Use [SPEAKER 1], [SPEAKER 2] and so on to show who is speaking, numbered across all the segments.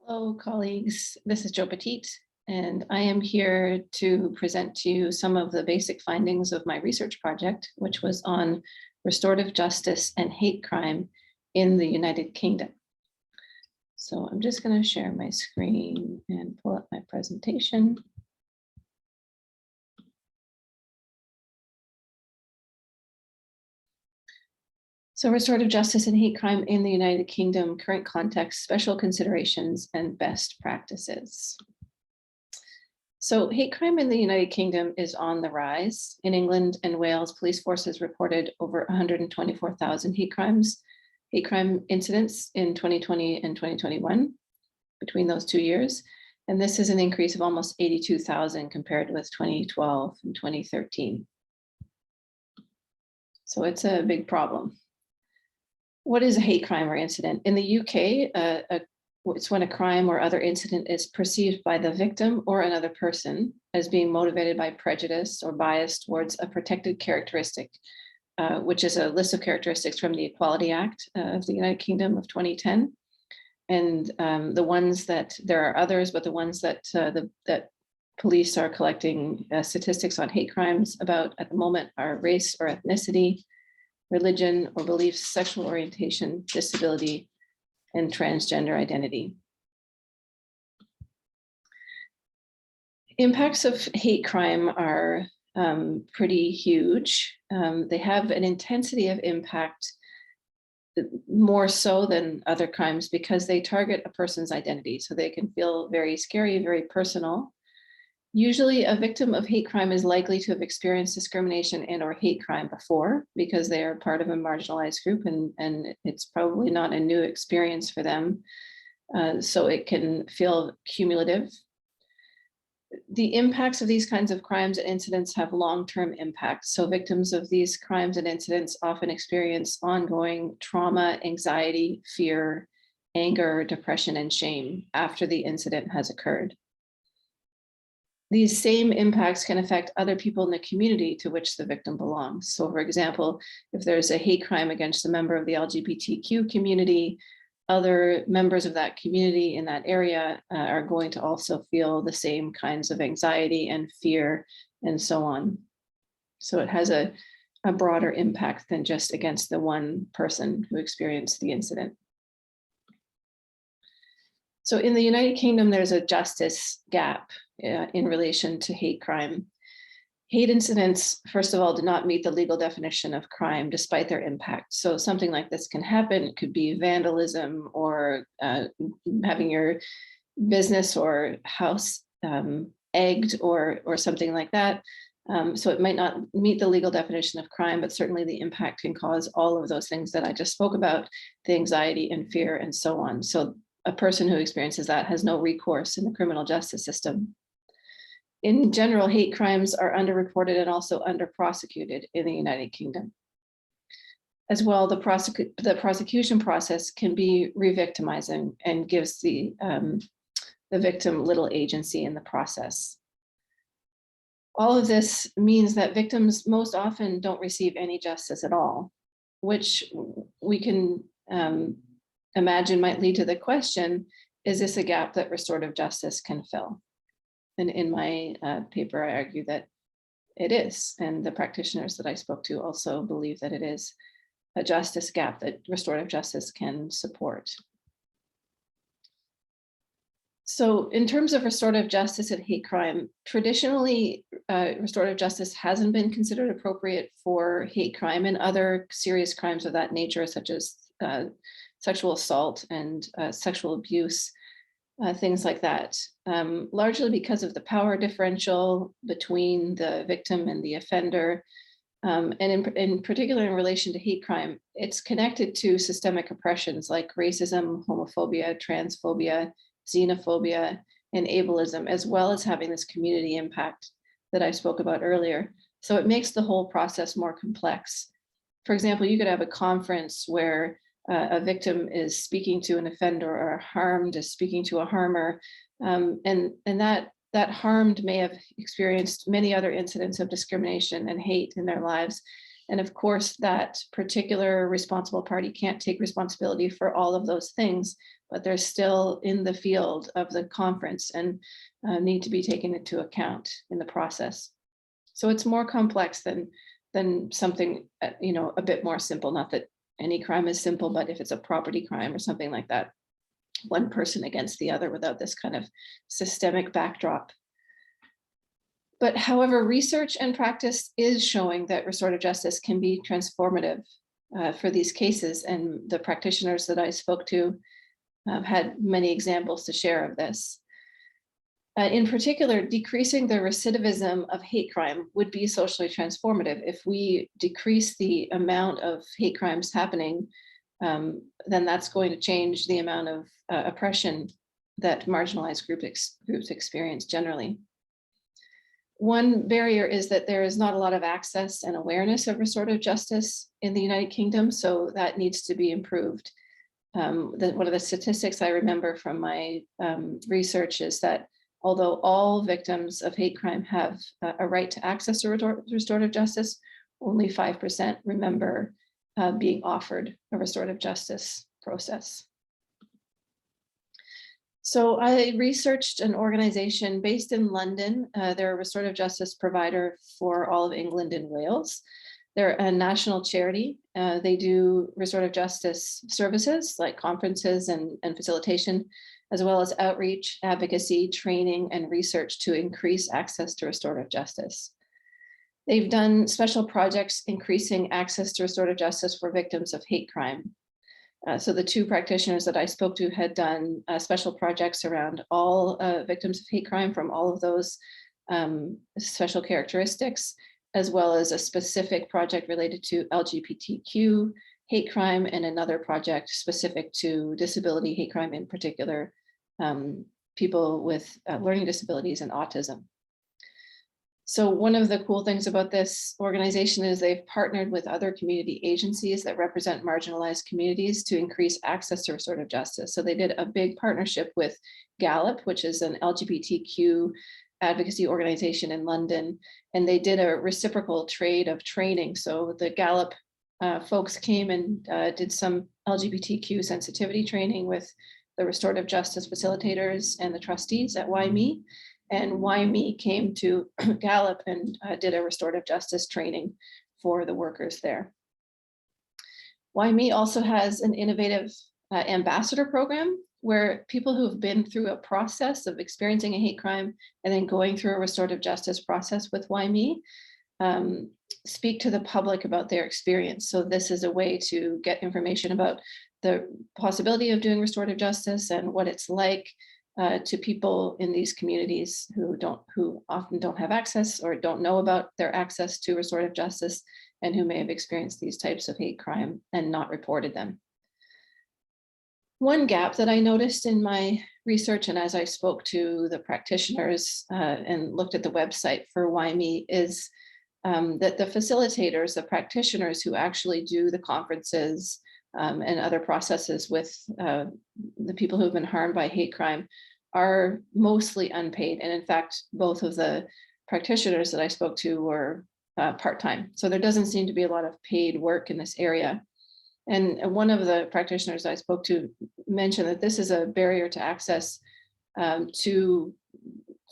[SPEAKER 1] Hello, colleagues. This is Jo Petit, and I am here to present to you some of the basic findings of my research project, which was on restorative justice and hate crime in the United Kingdom. So I'm just going to share my screen and pull up my presentation. So restorative justice and hate crime in the United Kingdom, current context, special considerations, and best practices. So hate crime in the United Kingdom is on the rise. In England and Wales, police forces reported over 124,000 hate crime incidents in 2020 and 2021 between those 2 years. And this is an increase of almost 82,000 compared with 2012 and 2013. So it's a big problem. What is a hate crime or incident? In the UK, it's when a crime or other incident is perceived by the victim or another person as being motivated by prejudice or bias towards a protected characteristic, which is a list of characteristics from the Equality Act of the United Kingdom of 2010. And the ones that, there are others, but the ones that that police are collecting statistics on hate crimes about at the moment are race or ethnicity, religion or beliefs, sexual orientation, disability, and transgender identity. Impacts of hate crime are pretty huge. They have an intensity of impact more so than other crimes because they target a person's identity. So they can feel very scary, very personal. Usually a victim of hate crime is likely to have experienced discrimination and or hate crime before because they are part of a marginalized group and it's probably not a new experience for them. So it can feel cumulative. The impacts of these kinds of crimes and incidents have long-term impacts. So victims of these crimes and incidents often experience ongoing trauma, anxiety, fear, anger, depression, and shame after the incident has occurred. These same impacts can affect other people in the community to which the victim belongs. So for example, if there's a hate crime against a member of the LGBTQ community, other members of that community in that area are going to also feel the same kinds of anxiety and fear and so on. So it has a broader impact than just against the one person who experienced the incident. So in the United Kingdom, there's a justice gap in relation to hate crime. Hate incidents, first of all, do not meet the legal definition of crime despite their impact. So something like this can happen. It could be vandalism or having your business or house egged or something like that. So it might not meet the legal definition of crime, but certainly the impact can cause all of those things that I just spoke about, the anxiety and fear and so on. So a person who experiences that has no recourse in the criminal justice system. In general, hate crimes are underreported and also under-prosecuted in the United Kingdom. As well, the prosecution process can be re-victimizing and gives the victim little agency in the process. All of this means that victims most often don't receive any justice at all, which we can imagine might lead to the question, is this a gap that restorative justice can fill? And in my paper, I argue that it is. And the practitioners that I spoke to also believe that it is a justice gap that restorative justice can support. So in terms of restorative justice and hate crime, traditionally, restorative justice hasn't been considered appropriate for hate crime and other serious crimes of that nature, such as sexual assault and sexual abuse, things like that, largely because of the power differential between the victim and the offender. And in particular, in relation to hate crime, it's connected to systemic oppressions like racism, homophobia, transphobia, xenophobia, and ableism, as well as having this community impact that I spoke about earlier. So it makes the whole process more complex. For example, you could have a conference where a victim is speaking to an offender or a harmed is speaking to a harmer, and that harmed may have experienced many other incidents of discrimination and hate in their lives, And of course, that particular responsible party can't take responsibility for all of those things, but they're still in the field of the conference and need to be taken into account in the process. So it's more complex than something, a bit more simple. Not that any crime is simple, but if it's a property crime or something like that, one person against the other without this kind of systemic backdrop. But however, research and practice is showing that restorative justice can be transformative for these cases. And the practitioners that I spoke to had many examples to share of this. In particular, decreasing the recidivism of hate crime would be socially transformative. If we decrease the amount of hate crimes happening, then that's going to change the amount of oppression that marginalized groups experience generally. One barrier is that there is not a lot of access and awareness of restorative justice in the United Kingdom, so that needs to be improved. One of the statistics I remember from my research is that although all victims of hate crime have a right to access to restorative justice, only 5% remember being offered a restorative justice process. So I researched an organization based in London. They're a restorative justice provider for all of England and Wales. They're a national charity. They do restorative justice services like conferences and facilitation, as well as outreach, advocacy, training, and research to increase access to restorative justice. They've done special projects increasing access to restorative justice for victims of hate crime. So the two practitioners that I spoke to had done special projects around all victims of hate crime from all of those special characteristics, as well as a specific project related to LGBTQ hate crime and another project specific to disability hate crime, in particular, people with learning disabilities and autism. So one of the cool things about this organization is they've partnered with other community agencies that represent marginalized communities to increase access to restorative justice. So they did a big partnership with Gallup, which is an LGBTQ advocacy organization in London, and they did a reciprocal trade of training. So the Gallup folks came and did some LGBTQ sensitivity training with the restorative justice facilitators and the trustees at YME. And YME came to Gallup and did a restorative justice training for the workers there. YME also has an innovative ambassador program where people who've been through a process of experiencing a hate crime and then going through a restorative justice process with YME speak to the public about their experience. So this is a way to get information about the possibility of doing restorative justice and what it's like to people in these communities who often don't have access or don't know about their access to restorative justice and who may have experienced these types of hate crime and not reported them. One gap that I noticed in my research and as I spoke to the practitioners and looked at the website for YME is that the facilitators, the practitioners who actually do the conferences and other processes with the people who have been harmed by hate crime are mostly unpaid. And in fact, both of the practitioners that I spoke to were part-time. So there doesn't seem to be a lot of paid work in this area. And one of the practitioners I spoke to mentioned that this is a barrier to access to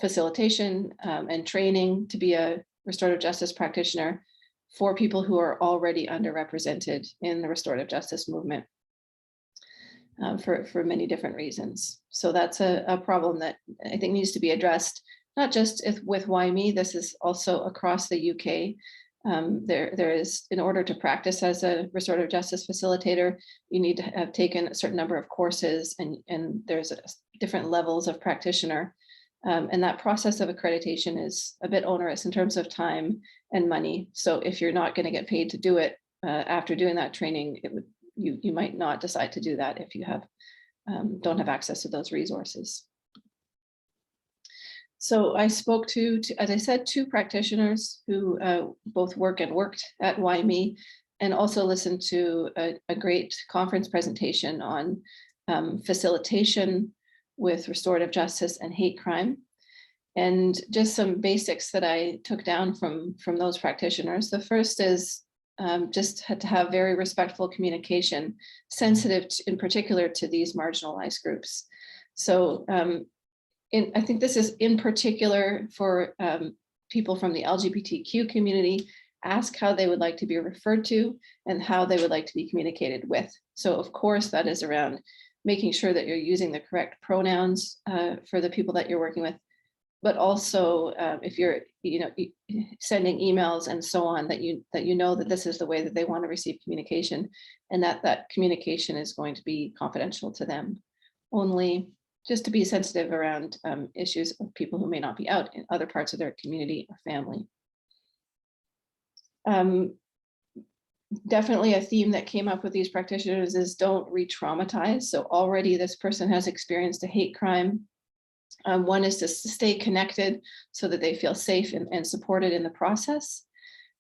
[SPEAKER 1] facilitation and training to be a restorative justice practitioner for people who are already underrepresented in the restorative justice movement for many different reasons. So that's a problem that I think needs to be addressed, not just with YME, this is also across the UK. There is, in order to practice as a restorative justice facilitator, you need to have taken a certain number of courses and there's different levels of practitioner. And that process of accreditation is a bit onerous in terms of time and money. So if you're not going to get paid to do it after doing that training, you might not decide to do that if you don't have access to those resources. So I spoke to, as I said, two practitioners who both work and worked at YME, and also listened to a great conference presentation on facilitation with restorative justice and hate crime. And just some basics that I took down from those practitioners. The first is just had to have very respectful communication, sensitive in particular to these marginalized groups. So I think this is in particular for people from the LGBTQ community. Ask how they would like to be referred to and how they would like to be communicated with. So of course, that is around making sure that you're using the correct pronouns for the people that you're working with, but also if you're sending emails and so on, that you know that this is the way that they want to receive communication, and that communication is going to be confidential to them only, just to be sensitive around issues of people who may not be out in other parts of their community or family. Definitely a theme that came up with these practitioners is don't re-traumatize. So already this person has experienced a hate crime. One is to stay connected so that they feel safe and supported in the process.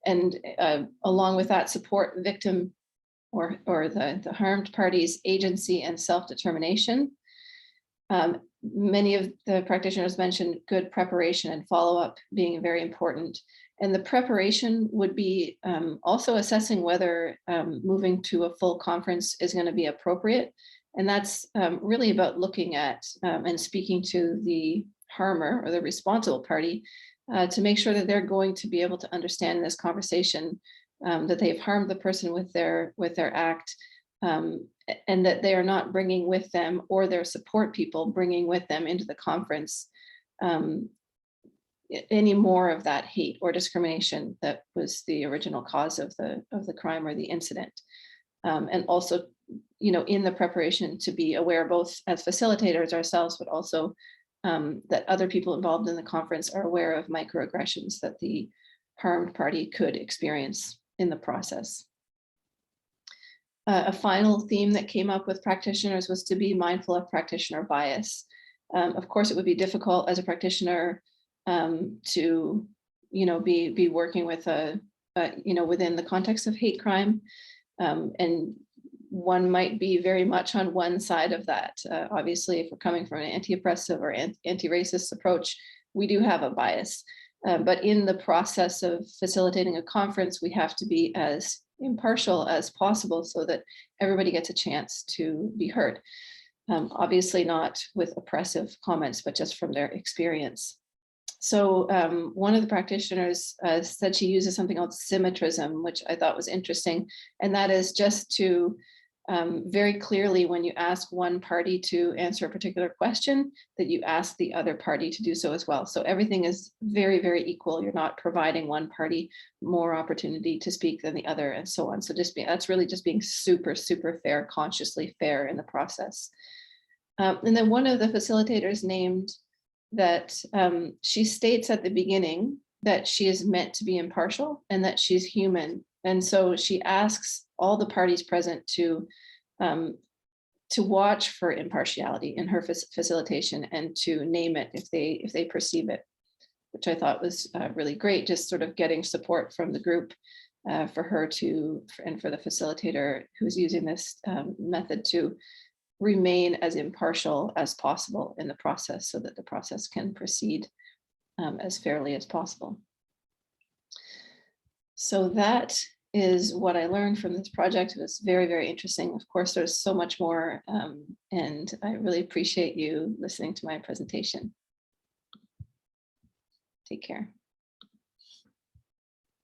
[SPEAKER 1] And along with that, support the victim or the harmed party's agency and self-determination. Many of the practitioners mentioned good preparation and follow-up being very important. And the preparation would be also assessing whether moving to a full conference is going to be appropriate. And that's really about looking at and speaking to the harmer or the responsible party to make sure that they're going to be able to understand this conversation, that they've harmed the person with their act, and that they are not bringing with them, or their support people bringing with them into the conference any more of that hate or discrimination that was the original cause of the crime or the incident. And also, in the preparation to be aware, both as facilitators ourselves, but also that other people involved in the conference are aware of microaggressions that the harmed party could experience in the process. A final theme that came up with practitioners was to be mindful of practitioner bias. Of course, it would be difficult as a practitioner to, be working with within the context of hate crime. And one might be very much on one side of that. Obviously, if we're coming from an anti-oppressive or anti-racist approach, we do have a bias. But in the process of facilitating a conference, we have to be as impartial as possible so that everybody gets a chance to be heard. Obviously not with oppressive comments, but just from their experience. So one of the practitioners said she uses something called symmetrism, which I thought was interesting. And that is just to very clearly, when you ask one party to answer a particular question, that you ask the other party to do so as well. So everything is very, very equal. You're not providing one party more opportunity to speak than the other, and so on. So that's really just being super, super fair, consciously fair in the process. And then one of the facilitators named that she states at the beginning that she is meant to be impartial and that she's human. And so she asks all the parties present to watch for impartiality in her facilitation and to name it if they perceive it, which I thought was really great, just sort of getting support from the group for her and for the facilitator who's using this method to remain as impartial as possible in the process so that the process can proceed as fairly as possible. So that is what I learned from this project. It was very, very interesting. Of course, there's so much more, and I really appreciate you listening to my presentation. Take care.